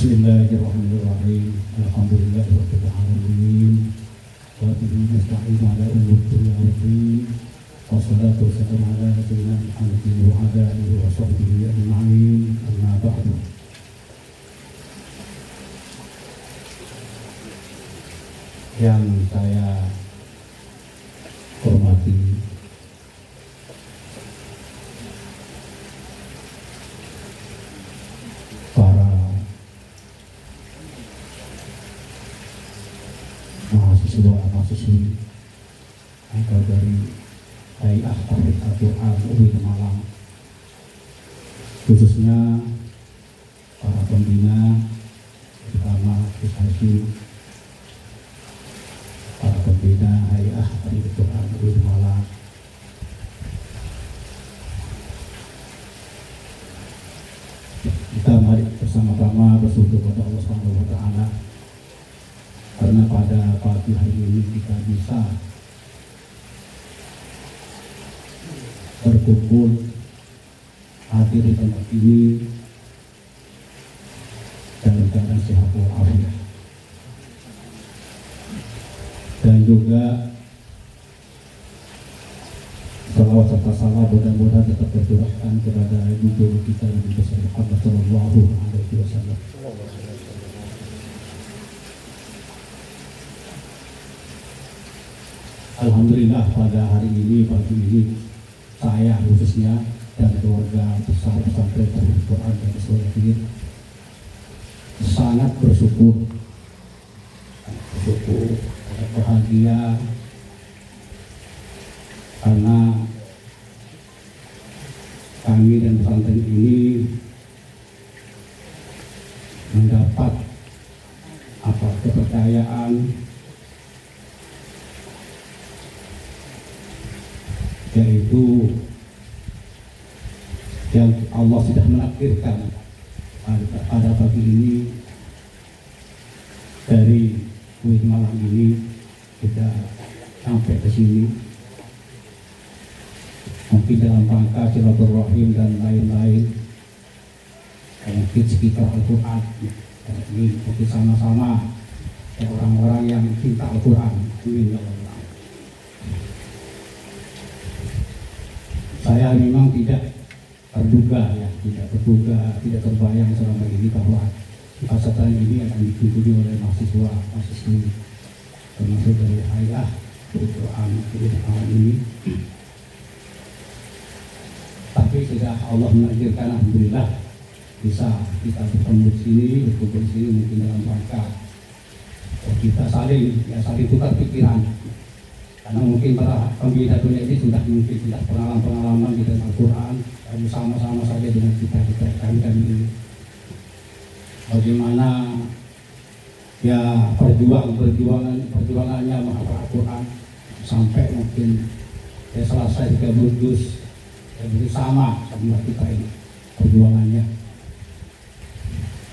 Bismillahirrahmanirrahim. Alhamdulillahirabbil alamin. Wa bihi nasta'inu ala umuri dunya wa din. Wassalatu wassalamu ala sayyidina Muhammadin wa ala alihi wa sahbihi ajma'in. Amma ba'du. Yang saya hormati para mahasiswa-mahasiswi atau dari Hay'ah Tahfidz Al-Quran UIN Malang, khususnya para pembina, terutama Gus Hasyim, para pembina Hay'ah Tahfidz Al-Quran UIN Malang. Kita mari bersama-sama bersyukur kepada Allah Subhanahu wa Ta'ala karena pada pagi hari ini kita bisa berkumpul hadir di tempat ini dalam keadaan sehat walafiat, dan juga salawat serta salam mudah-mudahan tetap tercurahkan kepada guru kita Nabi besar Muhammad sallallahu alaihi wasallam. Alhamdulillah pada hari ini, pagi ini, saya khususnya dan keluarga besar pesantren Tahfidz Al-Quran dan Islamiyah sangat bersyukur, bahagia karena kami dan pesantren ini mendapat kepercayaan yaitu yang Allah sudah menakdirkan pada pagi ini dari UIN Malang ini kita sampai ke sini, mungkin dalam rangka silaturahim dan lain-lain, mungkin sekitar Al-Quran, mungkin sama-sama orang-orang yang cinta Al-Quran. Saya memang tidak terduga, tidak terbayang selama ini bahwa pesantren ini akan dikunjungi oleh mahasiswa-mahasiswi termasuk dari Hay'ah Al-Quran ini. Tapi sudah Allah menakdirkan, alhamdulillah bisa kita bertemu di sini, berkumpul di sini, mungkin dalam rangka kita saling tukar pikiran. Karena mungkin para pembina dunia ini sudah pengalaman di dalam Al-Quran, kami sama-sama saja dengan kita kami ini. Bagaimana ya perjuangannya menghafal Al-Quran sampai mungkin selesai 30 juz, sama kita ini perjuangannya.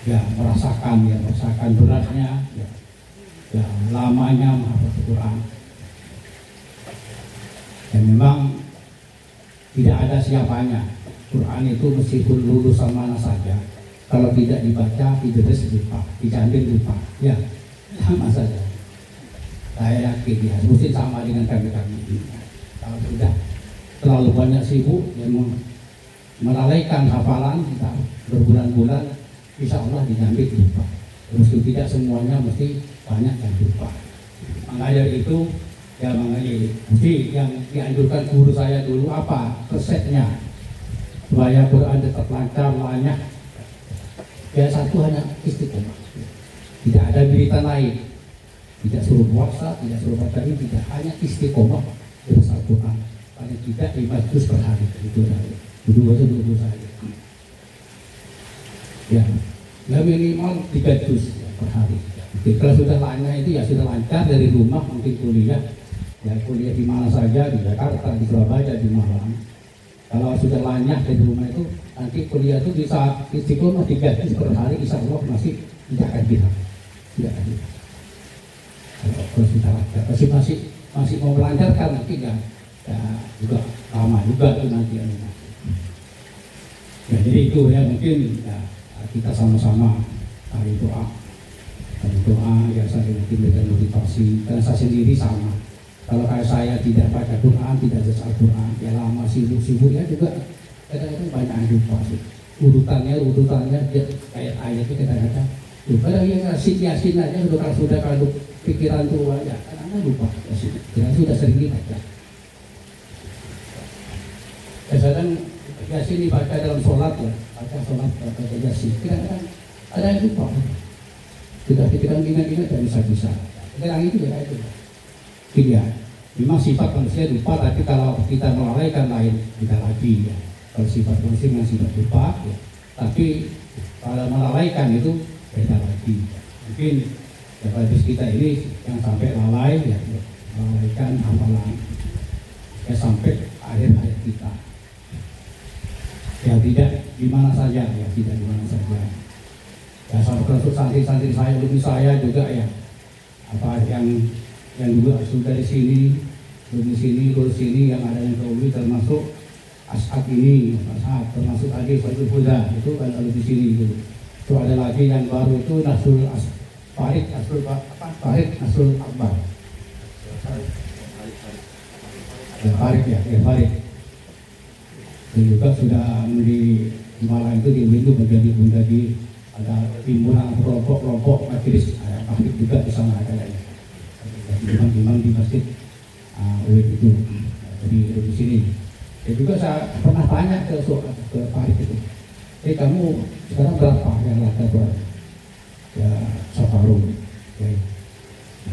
Ya merasakan beratnya, ya lamanya menghafal Al-Quran. Dan memang tidak ada siapanya. Quran itu meskipun lulusan mana saja, kalau tidak dibaca, Idris lupa, dicantik lupa, ya sama saja. Saya yakin ya, mesti sama dengan kami ini. Kalau sudah terlalu banyak sibuk yang melalaikan hafalan kita berbulan-bulan, insya Allah dicantik lupa. Mesti tidak semuanya, mesti banyak yang lupa. Maka dari itu, ya mesti yang dianjurkan guru saya dulu apa resepnya supaya Quran tetap lancar, banyak. Ya satu hanya istiqomah, tidak ada berita lain, tidak suruh puasa, tidak suruh baca ini, tidak, hanya istiqomah terus Al-Quran. Paling tidak 5 juz per hari itu saja, dulu saja. Ya minimal 3 juz per hari. Jadi, kalau sudah lancar itu ya sudah lancar dari rumah, mungkin kuliah. Ya kuliah di mana saja, di Jakarta, di Surabaya, di Malang. Kalau sudah lancar dari rumah itu, nanti kuliah itu bisa istiqomah 3 juz per hari, insya Allah masih tidak akan hilang. Kalau sudah lancar, masih mau melancarkan nanti ya juga lama juga itu nanti. Ya jadi itu ya mungkin ya, kita sama-sama kali doa ya saya memberikan motivasi. Dan saya sendiri sama, kalau kayak saya tidak baca Quran, tidak baca Al-Quran, ya lama sibuk ya juga kadang-kadang banyak yang lupa sih. Urutannya dia kayak ayatnya kadang-kadang lupa. Kalau yang yasin aja sudah kalau pikiran tua ya kadang-kadang lupa yasin. Kita sudah sering dibaca. Kadang yasin dibaca dalam sholat ya, baca yasin. Kadang-kadang ada yang lupa. Sudah pikiran ingat-ingat dan bisa. Kadang itu ya itu. Iya, memang sifat manusia lupa, tapi kalau kita melalaikan lain kita lagi ya. Kalau sifat manusia memang sifat lupa, ya. Tapi kalau melalaikan itu beda lagi. Mungkin ya, habis kita ini yang sampai lalai ya, melalaikan hafalan ya sampai akhir kita. Ya tidak di mana saja ya, tidak di mana saja. Ya sampai termasuk santri-santri saya, lebih saya juga ya, apa yang juga sudah di sini, lulus sini yang ada yang keuli termasuk As'ad ini, termasuk tadi Faidul Huda itu kan ada di sini itu. Itu ada lagi yang baru itu Nasrul Farid Nasrul Akbar. Farid. Dan juga sudah di Malang itu di menjadi ada timbulan kelompok majelis Farid juga di sana ada ya. Imam di masjid UIN itu, jadi di sini. Ya juga saya pernah tanya ke Farid itu, kamu sekarang berapa yang laku buat ya Safarul? Ya,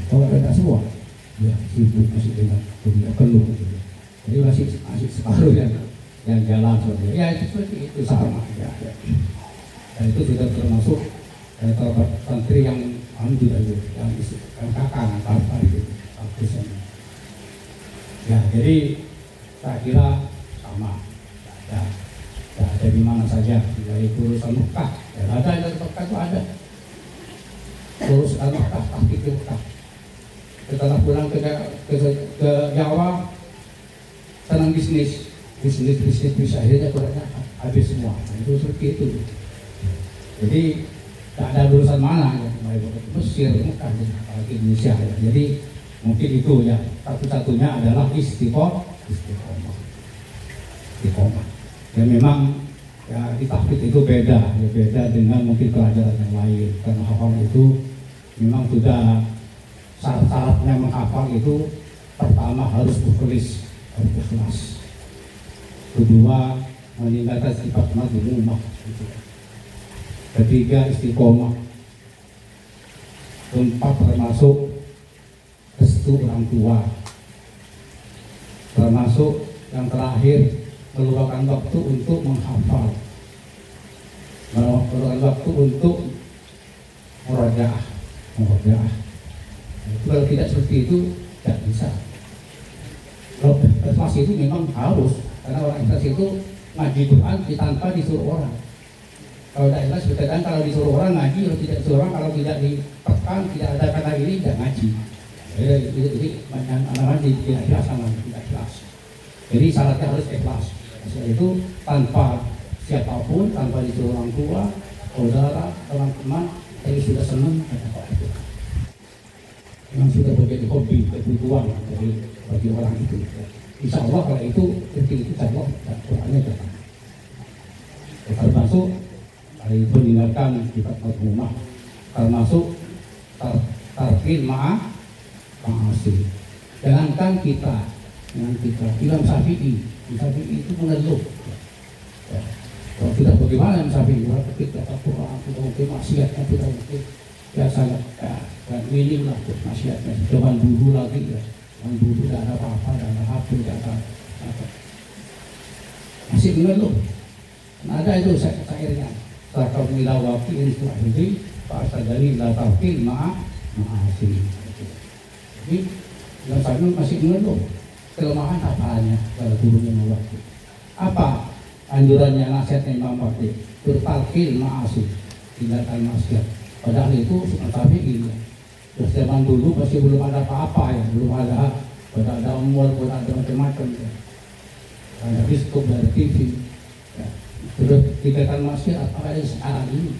kalau ada semua, ya sibuk masih dengan dunia keluh gitu. Jadi masih separuh yang jalan sebenarnya. Ya itu seperti itu sama ya. Dan itu sudah termasuk santri yang juga yang kakak Farid itu. Ya, jadi saya kira sama. Ya, ada di mana saja, dari urusan Mekah. Ya, ada dari Mekah itu ada. Urusan Mekah, tahqiq Mekah. Setelah pulang ke Jawa, senang bisnis bisa akhirnya kurangnya habis semua. Itu seperti itu. Jadi tak ada urusan mana ya, Mesir, Mekah, apalagi Indonesia ya. Jadi mungkin itu ya, satu-satunya adalah istiqomah. Ya memang ya di tahqiq itu beda dengan mungkin pelajaran yang lain, karena hafal itu memang sudah syarat-syaratnya menghafal itu pertama harus ikhlas, kedua meninggalkan sifat mazmumah, ketiga istiqomah, keempat termasuk restu orang tua, termasuk yang terakhir meluangkan waktu untuk menghafal, meluangkan waktu untuk murajaah. Kalau tidak seperti itu tidak bisa. Kalau ikhlas itu memang harus, karena orang ikhlas itu ngaji Quran tanpa disuruh orang. Kalau tidak ikhlas berkaitan kalau disuruh orang ngaji, kalau tidak disuruh orang, kalau tidak ditekan, tidak ada kata ini tidak ngaji. Jadi anak-anak tidak ikhlas sama tidak ikhlas. Jadi syaratnya harus ikhlas. Setelah itu tanpa siapapun, tanpa disuruh orang tua, saudara, teman-teman, ini sudah senang itu. Yang sudah menjadi hobi, kebutuhan bagi orang itu. Insya Allah kalau itu insya Allah Qurannya datang. Termasuk itu meninggalkan sifat mazmumah, termasuk tarkil ma'asih. Jangankan kita, Imam Syafi'i itu mengeluh. Ya. Kalau tidak bagaimana Imam Syafi'i? Kita Al-Quran, kita mungkin maksiatnya, kita mungkin ya sangat minim lah maksiatnya. Zaman dulu lagi ya, zaman dulu tidak ada apa-apa, tidak ada HP, tidak ada apa. Masih mengeluh. Nah, ada itu syairnya. Takau milawati itu ahli, bahasa dari latafil ma'asih. Jadi Imam Syafi'i masih mengeluh. Kelemahan apanya kalau gurunya mewakil. Apa anjurannya, nasihatnya Imam Syafi'i? Bertalqin ma'asih, tinggalkan maksiat. Padahal itu Imam Syafi'i ya. Terus zaman dulu masih belum ada apa-apa ya, belum ada umur, belum ada macam-macam ya. Ada biskop, ada TV ya. Terus tinggalkan maksiat, apa yang sekarang ini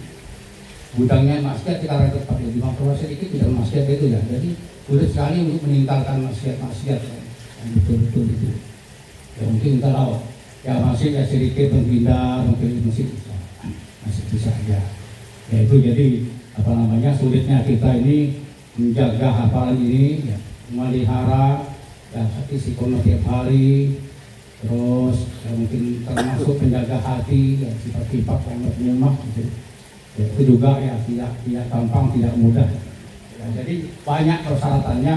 gudangnya maksiat sekarang tetap di makro sedikit tidak maksiat itu ya. Jadi sulit sekali untuk meninggalkan maksiat yang betul-betul itu. Ya mungkin kalau ya masih ya sedikit berpindah mungkin masih bisa aja. Ya itu jadi apa namanya sulitnya kita ini menjaga hafalan ini, ya, memelihara ya isi kono tiap hari, terus ya, mungkin termasuk menjaga hati ya sifat-sifat yang bernyemah gitu. Ya, itu juga ya tidak gampang, tidak mudah. Ya, jadi banyak persyaratannya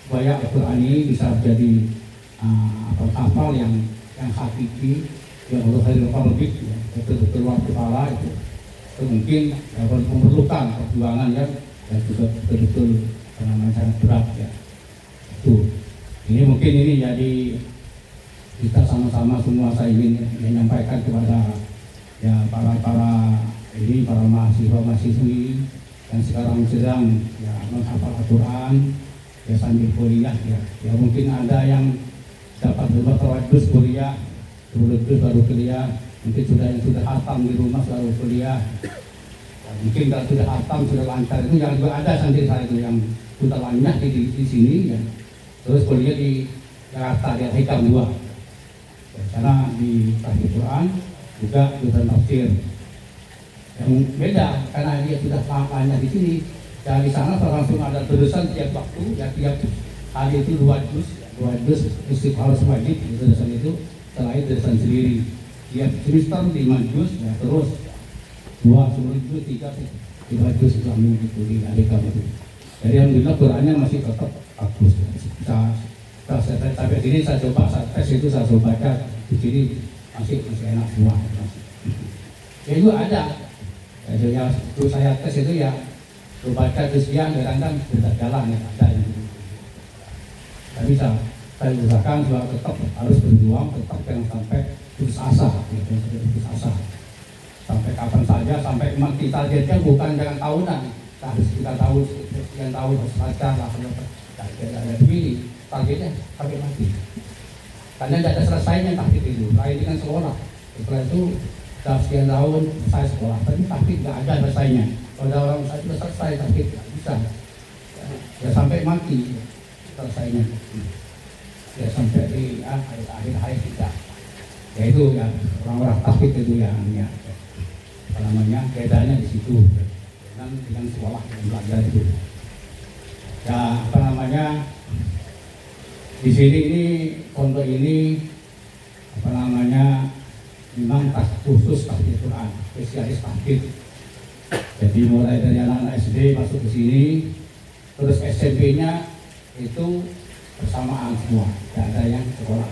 supaya Al-Quran ini bisa menjadi hafal yang hakiki, yang harus lebih ya, betul-betul luar kepala itu mungkin ya, memerlukan perjuangan ya juga betul-betul sangat berat ya. Itu ini mungkin ini jadi kita sama-sama semua saya ingin menyampaikan kepada ya para mahasiswa-mahasiswi yang sekarang sedang ya menghafal Al-Quran ya sambil kuliah ya mungkin ada yang dapat beberapa kuliah baru kuliah, mungkin yang sudah hatam di rumah baru kuliah ya, mungkin kalau sudah hatam sudah lancar itu yang juga ada santri saya itu yang sudah banyak di sini ya. Terus kuliah di Jakarta di Hikam 2 ya, karena di Tahfidz Quran juga jurusan tafsir yang beda karena dia sudah lamanya di sini dan di sana langsung ada tulisan tiap waktu ya tiap hari itu 2 juz istiqomah wajib di tulisan itu selain tulisan sendiri tiap semester 5 juz ya terus 2 juz 3 juz Islami gitu di Adikam itu. Jadi alhamdulillah Qurannya masih tetap bagus. Sampai sini saya coba tes itu saya coba baca di sini masih enak semua. Ya juga ada. Ya, itu saya tes itu ya baca terus siang kadang-kadang sudah jalan ya ada yang gitu. Tapi saya usahakan juga tetap harus berjuang, tetap jangan sampai putus asa, gitu, putus asa. Sampai kapan saja, sampai mati targetnya bukan dengan tahunan. Harus kita tahu sekian tahun harus baca lah, ada begini targetnya sampai mati. Karena tidak ada selesainya target itu. Lain dengan sekolah. Setelah itu sekian tahun saya sekolah, tapi target tidak ada selesainya. Kalau orang saya sudah selesai target tidak bisa. Ya sampai mati selesainya. Ya sampai di akhir kita. Ya itu ya orang-orang target itu yang ya, apa namanya bedanya di situ. Dengan sekolah yang belajar itu. Ya apa namanya di sini ini pondok ini apa namanya memang khusus tahfidz Quran, spesialis tahfidz. Jadi mulai dari anak-anak SD masuk ke sini, terus SMP-nya itu bersamaan semua, tidak ada yang sekolah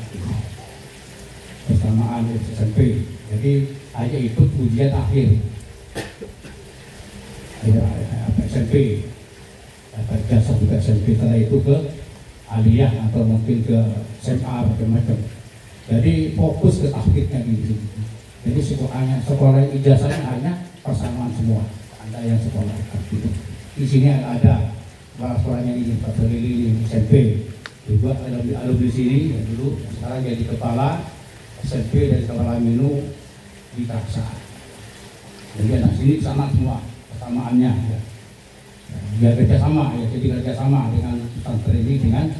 bersamaan SMP. Jadi hanya ikut ujian akhir. SMP, jasa juga SMP, setelah itu ke aliyah atau mungkin ke SMA macam-macam. Jadi fokus ke tahfidz-nya di sini. Jadi sekolah ijazahnya hanya persamaan semua. Ada yang sekolah tahfidz. Di sini ada sekolahnya ini Pak Lili SMP. Juga alumni sini yang dulu sekarang jadi kepala SMP dari kepala Minu di Taksa. Jadi anak sini sama semua. Samaannya ya kerjasama ya, jadi kerjasama dengan pesantren ini dengan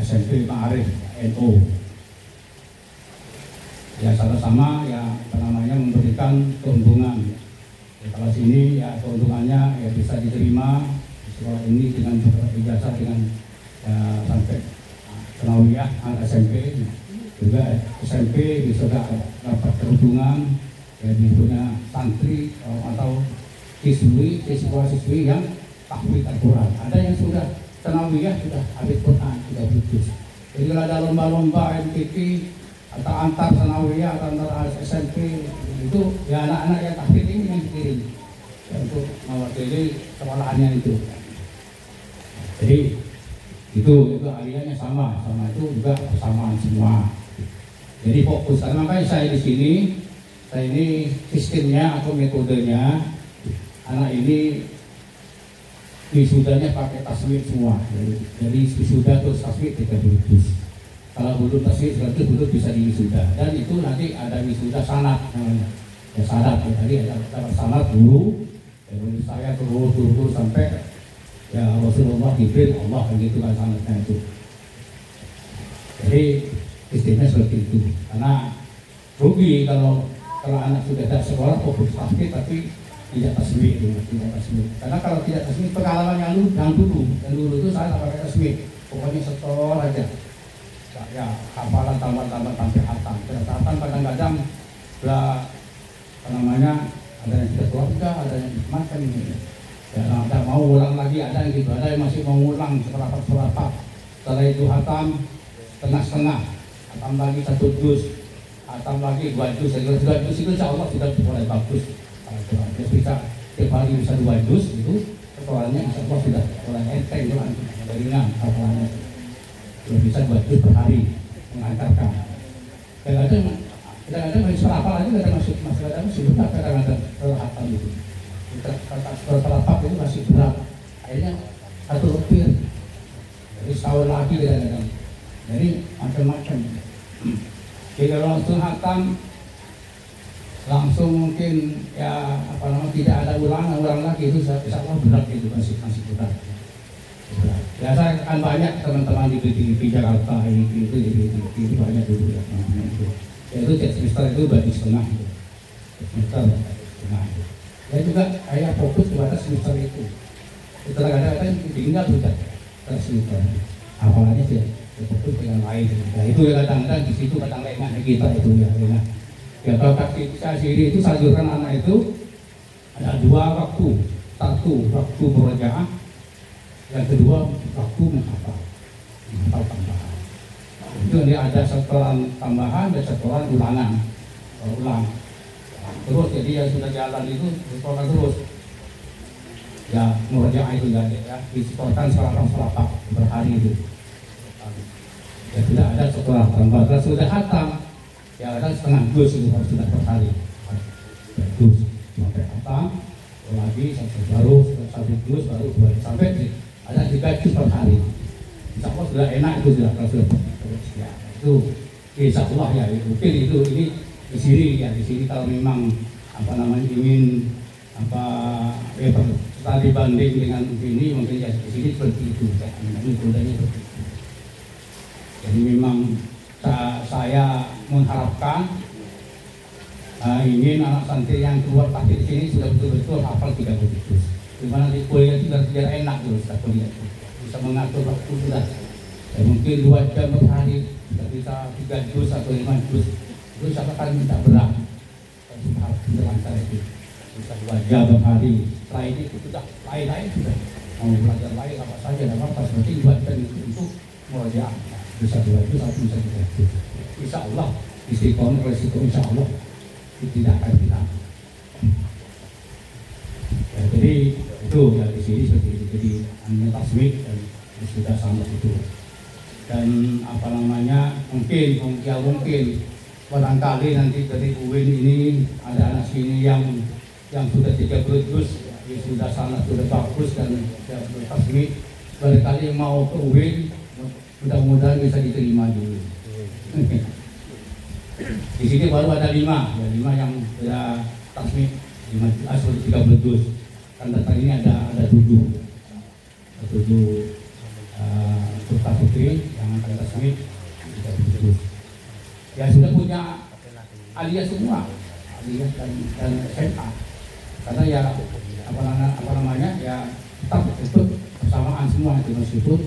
SMP Ma'arif NU ya sama-sama ya apa namanya memberikan keuntungan ya, kalau sini ya keuntungannya ya bisa diterima di sekolah ini dengan ijazah dengan ya, sampai Senawiyah SMP juga SMP bisa dapat keuntungan ya punya santri atau siswa-siswi yang tahfidz Al-Quran. Ada yang sudah Senawiyah sudah hafidz Quran, sudah lulus. Jadi kalau ada lomba-lomba MTQ atau antar Senawiyah atau antar SMP itu ya anak-anak yang tahfidz ini yang dikirim ya, untuk mewakili sekolahannya itu. Jadi itu aliyahnya sama itu juga persamaan semua. Jadi fokus. Makanya saya di sini, saya ini sistemnya atau metodenya. Anak ini wisudanya pakai taswid semua, jadi wisuda terus taswid 3 juz. Kalau belum taswid 100 belum bisa diwisuda. Dan itu nanti ada wisuda sanad namanya. Ya sanad ya, tadi ada sanad dulu, Dari saya terus sampai ya Rasulullah, Jibril, Allah kan gitu kan sangatnya itu. Jadi istilahnya seperti itu. Karena rugi kalau anak sudah ada sekolah fokus pasti tapi tidak tasbih, tidak tasbih. Karena kalau tidak tasbih, pengalaman yang dulu itu saya tak pakai tasbih, pokoknya setor aja. Ya hafalan tambah sampai hatam. Hatam kadang-kadang ada yang tidak keluarga, ada yang macam ini. Ya, ada mau ulang lagi, ada yang gitu, ada yang masih mau ulang seperempat. Setelah itu hatam setengah, hatam lagi 1 juz, hatam lagi 2 juz. 2 juz itu insya Allah sudah mulai bagus. Kalau bisa tiap hari bisa 2 juz itu sekolahnya insya Allah sudah mulai enteng, ringan hafalannya. Sudah bisa 2 juz per hari mengantarkan. Kadang-kadang masih serapal aja, kadang-kadang masih berat, kadang-kadang hatam itu. Terapap itu masih berat, akhirnya 1 lepir, jadi setahun lagi kadang-kadang. Jadi macam-macam. Jadi kalau langsung hatam, langsung mungkin ya tidak ada ulang lagi itu insya Allah berat itu masih berat. Ya saya kan banyak teman-teman di Jakarta itu banyak dulu ya teman-teman itu. Yaitu semester itu bagi setengah itu. Semester setengah itu. Saya juga saya fokus kepada semester itu. Setelah kadang-kadang tinggal sudah semester. Awalnya sih fokus dengan lain. Nah itu ya kadang-kadang di situ kadang lengah kita itu ya lengah. Ya kalau kategori itu saluran anak itu ada 2 waktu. 1 waktu murojaah, yang kedua waktu menghafal tambahan. Itu dia ada setoran tambahan dan setoran ulang. Terus jadi yang sudah jalan itu disetorkan terus. Ya murojaah itu ya disetorkan selapa per hari itu. Ya tidak ada setelah tambah. Kalau sudah hatam ya ada setengah juz itu harus sudah per hari. Juz sampai hatam, lagi baru 1 juz baru 2 sampai ada 3 juz per hari. Insya Allah sudah enak itu sudah kalau sudah ya, itu insya Allah ya mungkin itu ini di sini kalau memang ingin tadi banding dengan ini mungkin ya di sini seperti itu ya, seperti itu. Jadi memang saya mengharapkan ingin anak santri yang keluar pasti di sini sudah betul-betul hafal 30 juz. Dimana di kuliah itu sudah enak dulu sudah kuliah bisa mengatur waktu sudah ya, mungkin 2 jam per hari sudah bisa 3 juz atau 5 juz itu siapa minta berat lancar itu bisa 2 jam per hari. Setelah ini sudah lain-lain sudah mau belajar lain apa saja dan apa seperti 2 jam itu untuk murojaah bisa 2 juz atau bisa 3 juz. Insya Allah istiqomah resiko insya Allah tidak akan hilang. Ya, jadi itu ya di sini seperti itu. Jadi hanya tasbih dan sudah sama itu. Dan mungkin barangkali nanti dari UIN ini ada anak sini yang sudah 30 juz, yang sudah sangat sudah bagus dan sudah tasbih. Barangkali yang mau ke UIN mudah-mudahan bisa diterima dulu. Di sini baru ada 5 yang sudah tasbih 30 juz. Kan data ini ada 7 putra putri yang akan tasbih 30 juz. Ya sudah punya aliyah semua, aliyah dan SMA. Karena ya ya tetap itu bersamaan semua itu meskipun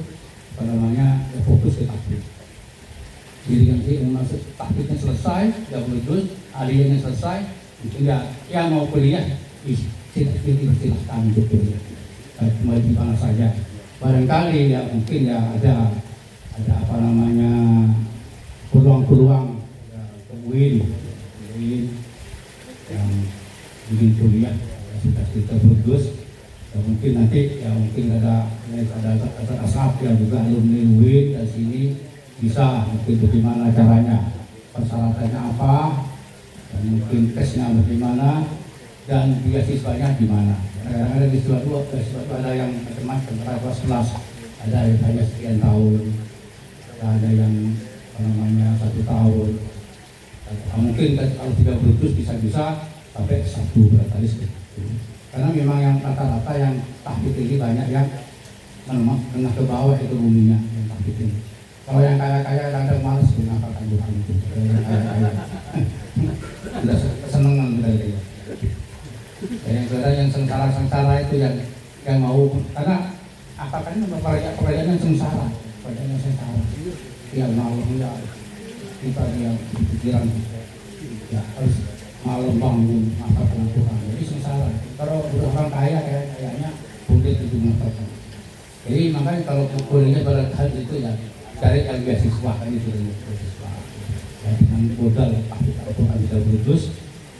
ya fokus ke tasbih. Jadi nanti masuk taktiknya selesai, 30 juz, aliyahnya selesai, mungkin ya mau kuliah, silahkan untuk kuliah. Kembali di mana saja. Barangkali ya mungkin ya ada peluang-peluang ke UIN yang ingin kuliah sudah 30 juz. Ya, mungkin nanti ya mungkin ada asap yang juga alumni UIN dari sini bisa mungkin bagaimana caranya, persyaratannya apa, dan mungkin tesnya bagaimana, dan beasiswanya di mana. Kadang-kadang beasiswa itu ada yang macam-macam, kelas, ada yang hanya sekian tahun, ada yang 1 tahun. Mungkin kalau 30 juz bisa sampai 1 berkali seperti itu. Karena memang yang rata-rata yang tahfidz ini banyak yang menengah ke bawah ekonominya yang tahfidz ini. Kalau yang kaya-kaya kadang malas menghafalkan Quran itu. Yang kaya-kaya udah kesenangan gitu. Yang sengsara itu yang mau, karena apakah ini pekerjaan yang sengsara, pekerjaan yang sengsara. Yang malam ya kita yang pikiran ya harus malam bangun menghafalkan Quran. Jadi sengsara. Kalau orang kaya kayaknya boleh itu menghafalkan. Jadi makanya kalau kuliahnya pada hal itu ya cari yang beasiswa kan itu beasiswa. Ya, dengan modal Al-Quran bisa lulus,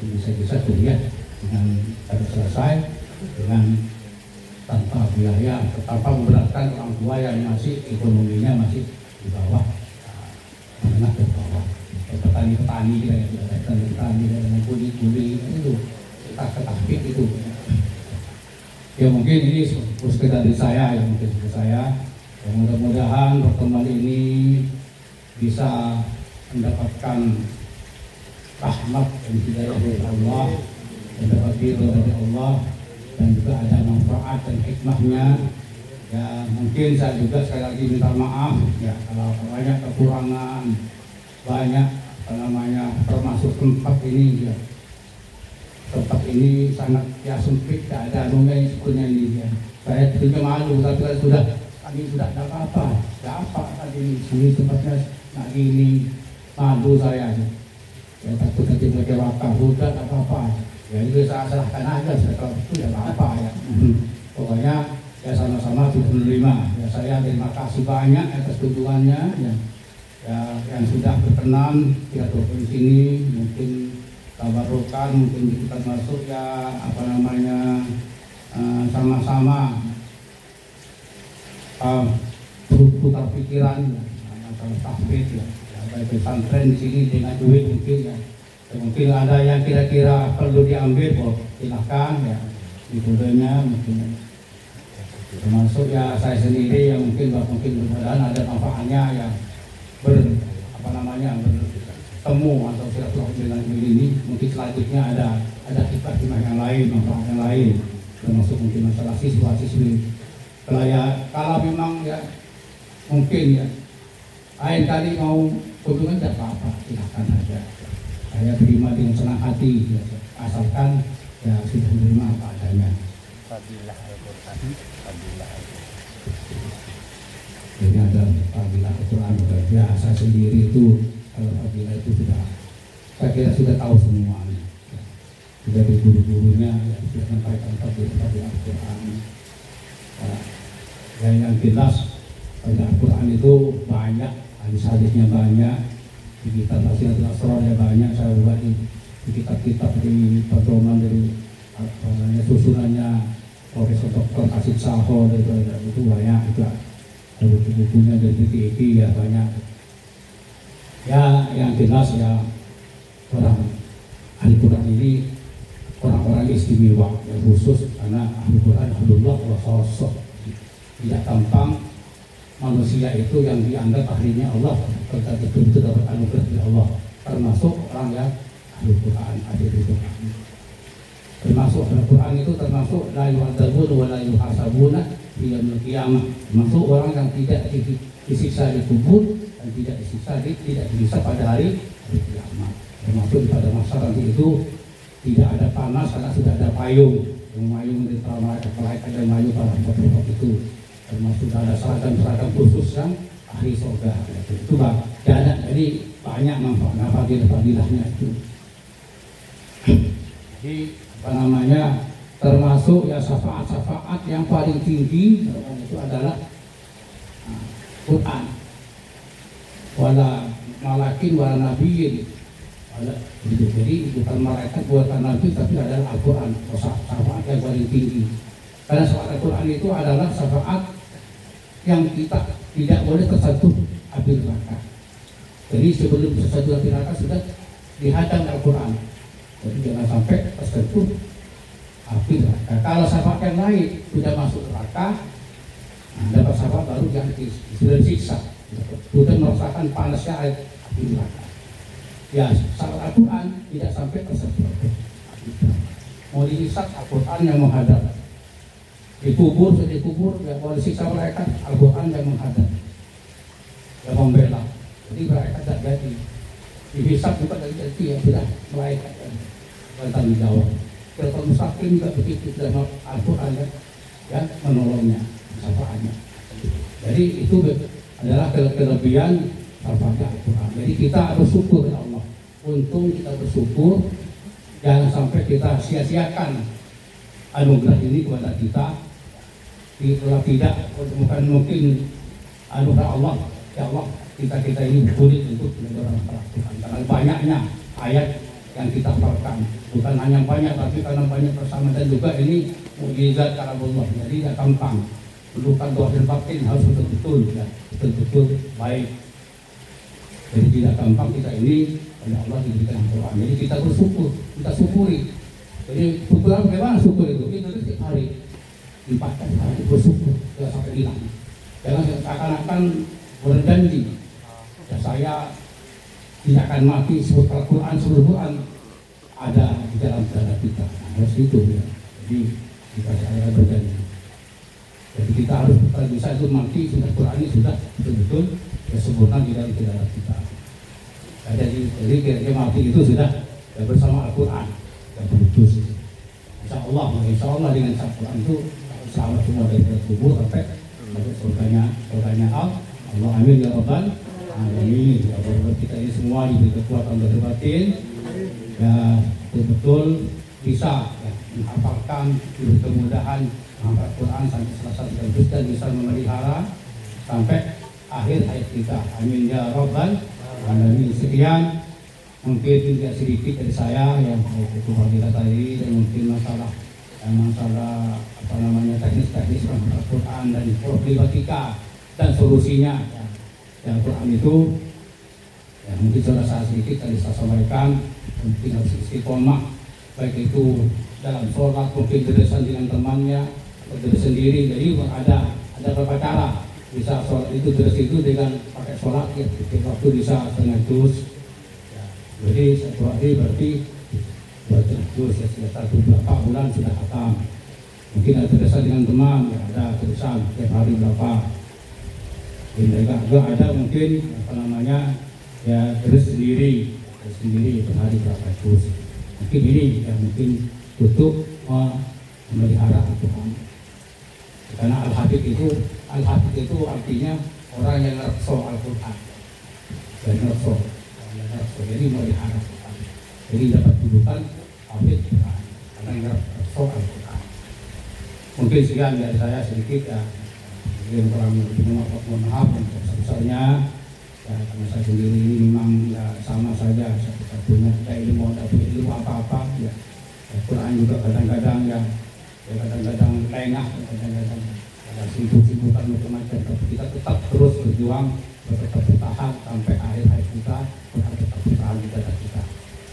bisa kuliah dengan harus selesai dengan tanpa biaya, tanpa memberatkan orang tua yang masih ekonominya masih di bawah, menengah ke bawah. Petani-petani kita yang petani dengan kuli-kuli itu kita ketahui itu. Ya mungkin ini sekedar dari saya, ya mungkin dari saya. Ya, mudah-mudahan pertemuan ini bisa mendapatkan rahmat dan hidayah dari Allah, mendapat ridho dari Allah, dan juga ada manfaat dan hikmahnya. Ya mungkin saya juga sekali lagi minta maaf ya kalau banyak kekurangan, banyak termasuk tempat ini ya. Tempat ini sangat ya sempit, tidak ada anunya sebetulnya ini ya. Saya juga malu, tapi kami sudah ada apa-apa, tidak apa tadi ini sini tempatnya nah ini malu saya. Ya takut nanti mereka wakaf, sudah tidak apa-apa. Ya itu saya serahkan aja, saya kalau itu ya apa ya. Pokoknya ya sama-sama kita menerima. Ya saya terima kasih banyak atas kunjungannya ya. Ya yang sudah berkenan kita di sini mungkin tabarukan, mungkin kita masuk ya sama-sama bertukar pikiran masalah tahfidz ya. Baik pesantren di sini dengan duit mungkin ya. Mungkin ada yang kira-kira perlu diambil, silahkan ya. Metodenya mungkin termasuk ya saya sendiri yang mungkin mudah-mudahan ada manfaatnya ya. Bertemu atau silaturahmi dengan ini mungkin selanjutnya ada hikmah yang lain, manfaat yang lain, termasuk mungkin masalah siswa-siswi. Kalau memang ya mungkin ya lain kali mau kunjungan tidak apa-apa, silakan aja. Saya terima dengan senang hati ya, asalkan ya sudah menerima apa adanya. Fadilah Al-Quran, fadilah Al-Quran. Ini ada fadilah Al-Quran. Ya saya sendiri itu kalau fadilah itu saya kira sudah tahu semuanya. Sudah dari guru-gurunya ya, sudah sampaikan fadilah Al-Quran. Yang jelas Al-Quran itu banyak, hadis-hadisnya banyak, di kitab Tafsiratul Asrar banyak. Saya buat di kitab-kitab di pedoman dari susunannya Profesor Dr. Asid Saho itu banyak juga. Buku-bukunya dari TTI ya banyak. Ya yang jelas ya orang ahli Quran ini orang-orang istimewa yang khusus karena ahli Quran Abdullah wa sosok. Tidak gampang manusia itu yang dianggap ahlinya Allah kita betul-betul dapat anugerah dari Allah, termasuk orang yang ahli Quran, ahli Quran. Termasuk Al-Quran itu termasuk la yu'adzabun wa la yuhasabuna di yaumil qiyamah, termasuk orang yang tidak disiksa di kubur dan tidak disiksa pada hari kiamat. Termasuk pada masa nanti itu tidak ada panas karena sudah ada payung dari malaikat dan payung para hamba itu. Termasuk ada seragam khusus yang ahli surga itu jadi banyak manfaat fadilahnya itu. Jadi termasuk ya syafaat yang paling tinggi itu adalah Quran. Wala malakin wala nabiyyin. Jadi bukan malaikat, bukan nabi, tapi adalah Al-Quran. Syafaat yang paling tinggi. Karena syafaat Al-Quran itu adalah syafaat yang kita tidak boleh tersentuh api neraka. Jadi sebelum tersentuh api neraka sudah dihadang Al-Quran. Jadi jangan sampai tersentuh api neraka. Kalau syafaat yang lain sudah masuk neraka, dapat syafaat baru yang sudah disiksa, sudah merasakan panasnya api neraka. Ya, syafaat Al-Quran tidak sampai tersentuh api neraka. mau dihisap Al-Quran yang menghadap, dikubur ya mau disiksa malaikat Al-Quran yang menghadap, yang membela. Jadi malaikat tidak jadi dihisap juga dari jadi ya sudah malaikat yang bertanggung jawab. Kalau mustaqim juga begitu dalam Al-Quran ya menolongnya, syafaatnya. Jadi itu adalah kelebihan daripada Al-Quran. Jadi kita harus syukur ya Allah. Untung kita bersyukur, jangan sampai kita sia-siakan anugerah ini kepada kita. Kalau tidak, bukan mungkin anugerah Allah. Ya Allah, kita ini sulit untuk belajar Al-Quran. Karena banyaknya ayat yang kita hafalkan, bukan hanya banyak, tapi karena banyak bersama, dan juga ini mukjizat kalamullah. Jadi tidak gampang. Perlukan doa dan batin harus betul-betul ya, betul-betul baik. Jadi tidak gampang kita ini oleh Allah diberikan Al-Quran. Jadi kita bersyukur, kita syukuri. Jadi syukur bagaimana syukur itu? Itu setiap hari dibaca, hari bersyukur, tidak sampai hilang. Jangan seakan-akan berjanji, ya saya tidak akan mati sebut Al-Quran, sebut Al-Quran ada di dalam dada kita. Nah, harus itu ya. Jadi kita saya berjanji. Jadi kita harus bisa itu mati sudah Al-Quran ini sudah betul-betul ya sempurna di dalam dada kita. Nah, jadi kira-kira mati itu sudah ya, bersama Al-Quran dan putus. Insya Allah dengan Al-Quran itu selamat semua dari kubur sampai surganya Allah. Amin ya Rabbal alamin. Ya Allah, kita ini semua diberi kekuatan dan batin ya betul-betul bisa ya, menghafalkan, diberi kemudahan menghafal Quran sampai selesai sekaligus dan bisa memelihara sampai akhir hayat kita. Amin ya Rabbal alamin. Sekian mungkin tidak sedikit dari saya yang itu fadilah tadi, dan mungkin masalah teknis Al-Quran dan problematika dan solusinya ya. Yang Al-Quran itu ya, mungkin sudah saya sedikit tadi saya sampaikan, mungkin harus istiqomah, baik itu dalam sholat, mungkin berdasarkan dengan temannya atau diri sendiri. Jadi ada beberapa cara bisa sholat itu dengan pakai sholat ya, waktu bisa setengah juz ya. Jadi satu hari berarti baca juz ya, sekitar 4 bulan sudah khatam. Mungkin ada berdasarkan dengan teman ya, ada tulisan setiap hari berapa. Juga ada mungkin ya terus sendiri berhari berapa juz. Mungkin ini yang mungkin untuk memelihara Al-Quran. Karena Al-Habib itu artinya orang yang ngerso Al-Quran dan ngerso, jadi memelihara Al-Quran. Jadi dapat julukan Habib Quran karena ngerso Al-Quran. Mungkin sekian dari saya sedikit ya. Yang kurang mohon maaf yang sebesarnya ya, karena saya sendiri ini memang ya sama saja satu-satunya saya ilmu apa-apa ya. Quran juga kadang-kadang ya kadang-kadang lengah, kadang-kadang ada sibuk-sibukan macam-macam, tapi kita tetap terus berjuang, tetap bertahan sampai akhir hayat kita, tetap bertahan di dada kita.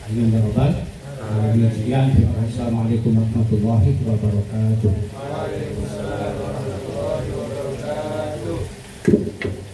Amin ya Rabbal alamin. Sekian, terima kasih. Assalamualaikum warahmatullahi wabarakatuh. Waalaikumsalam warahmatullahi wabarakatuh.